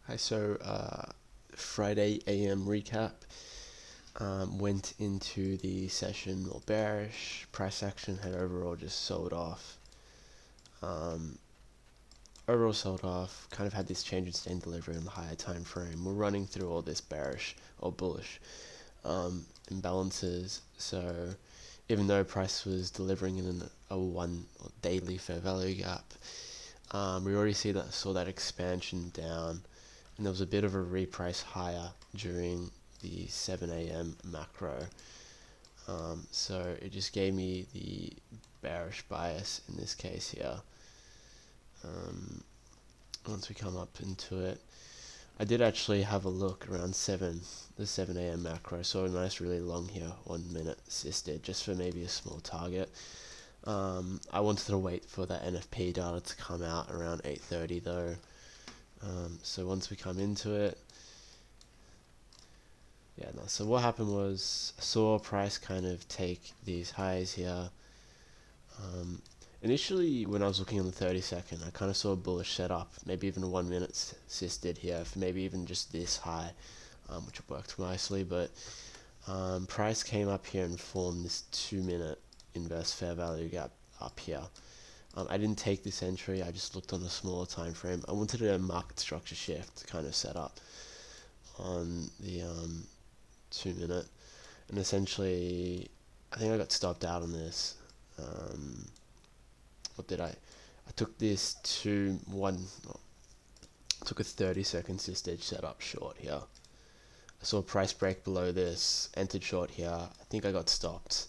Hi, so Friday AM recap. Went into the session more bearish. Price action had overall just sold off. Um, Overall sold off. Kind of had this change in sustained delivery on the higher time frame. We're running through all this bearish or bullish imbalances. So even though price was delivering in a one daily fair value gap, we already saw that expansion down, and there was a bit of a reprice higher during the 7 a.m. macro. So it just gave me the bearish bias in this case here. Once we come up into it, I did actually have a look around the 7 a.m. macro. Saw a nice really long here, 1 minute assisted, just for maybe a small target. I wanted to wait for that NFP data to come out around 8:30 though. So once we come into it, so what happened was I saw price kind of take these highs here. Initially, when I was looking on the 30-second, I kind of saw a bullish setup, maybe even a 1 minute assisted here, for maybe even just this high, which worked nicely. But price came up here and formed this 2-minute inverse fair value gap up here. I didn't take this entry, I just looked on a smaller time frame. I wanted a market structure shift kind of set up on the 2-minute, and essentially I think I got stopped out on this. What did I took this to took a 30-second stage setup short here. I saw a price break below this, entered short here. I think I got stopped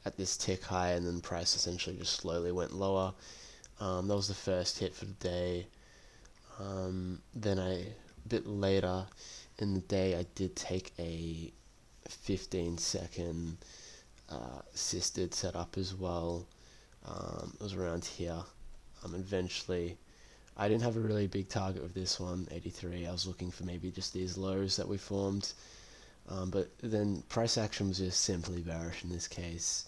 at this tick high, and then price essentially just slowly went lower. That was the first hit for the day. Then a bit later in the day, I did take a 15-second assisted setup as well. It was around here. Eventually, I didn't have a really big target with this one, 83. I was looking for maybe just these lows that we formed. But then price action was just simply bearish in this case.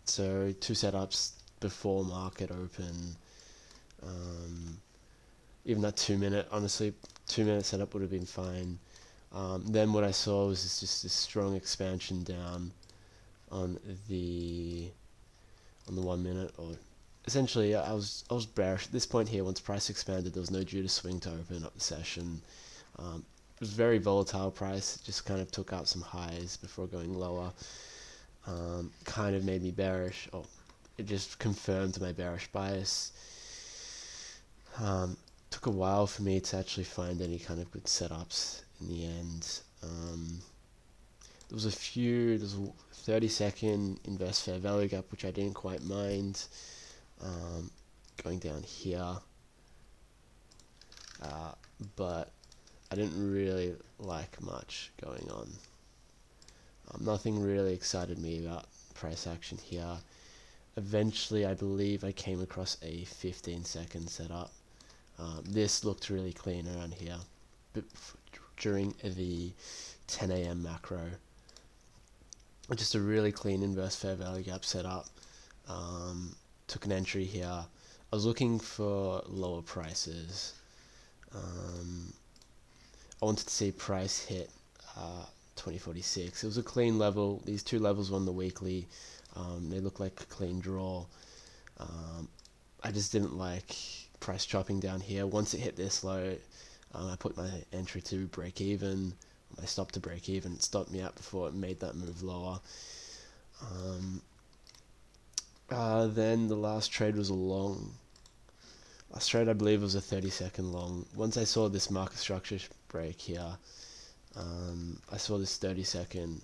So two setups before market open. Even that 2-minute, honestly, 2-minute setup would have been fine. Then what I saw was just this strong expansion down on the 1 minute, or essentially I was bearish at this point here. Once price expanded, there was no due to swing to open up the session. It was very volatile price. It just kind of took out some highs before going lower. Kind of made me bearish. It just confirmed my bearish bias. Took a while for me to actually find any kind of good setups in the end. There was a 30-second inverse fair value gap, which I didn't quite mind. Going down here, but I didn't really like much going on. Nothing really excited me about price action here. Eventually, I believe I came across a 15-second setup. This looked really clean around here, but during the 10 a.m. macro. Just a really clean inverse fair value gap setup. Took an entry here. I was looking for lower prices. I wanted to see price hit 2046. It was a clean level. These two levels were on the weekly. They look like a clean draw. I just didn't like price dropping down here. Once it hit this low, I put my entry to break even. My stop to break even. It stopped me out before it made that move lower. Then the last trade was a long. Last trade I believe was a 30-second long. Once I saw this market structure break here, I saw this 30-second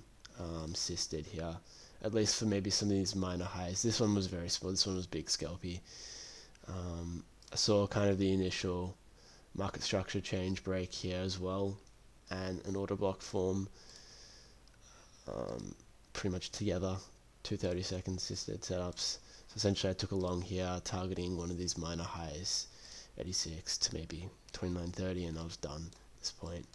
assisted here, at least for maybe some of these minor highs. This one was very small. This one was big scalpy. I saw kind of the initial market structure change break here as well, and an order block form, pretty much together, two 30-second assisted setups. So essentially I took a long here, targeting one of these minor highs, 86 to maybe 29.30, and I was done at this point.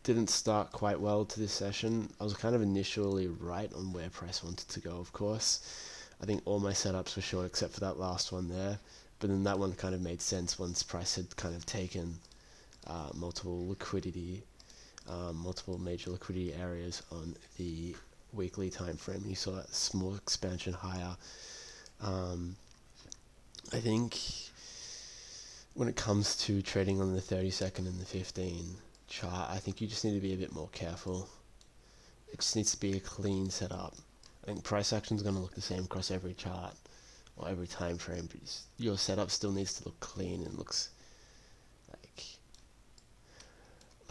Didn't start quite well to this session. I was kind of initially right on where price wanted to go, of course. I think all my setups were short except for that last one there. but then that one kind of made sense once price had kind of taken multiple major liquidity areas on the weekly time frame. You saw a small expansion higher. I think when it comes to trading on the 30-second and the 15 chart, I think you just need to be a bit more careful. It just needs to be a clean setup. I think price action is going to look the same across every chart or every time frame, but your setup still needs to look clean and looks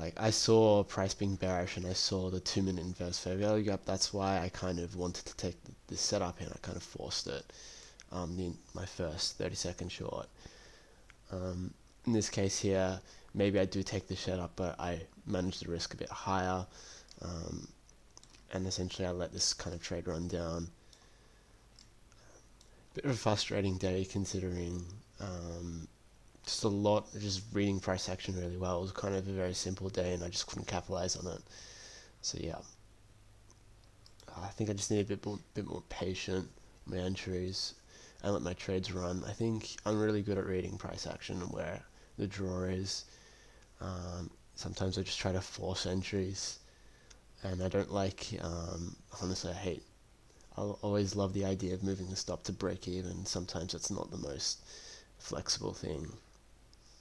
like I saw price being bearish and I saw the 2-minute inverse fair value gap. That's why I kind of wanted to take this setup and I kind of forced it. My first 30-second short. In this case here, maybe I do take the setup, but I manage the risk a bit higher, and essentially I let this kind of trade run down. Bit of a frustrating day considering just reading price action really well. It was kind of a very simple day and I just couldn't capitalize on it. So yeah, I think I just need a bit more patient with my entries and let my trades run. I think I'm really good at reading price action and where the draw is. Sometimes I just try to force entries, and I don't like, honestly I'll always love the idea of moving the stop to break even. Sometimes it's not the most flexible thing.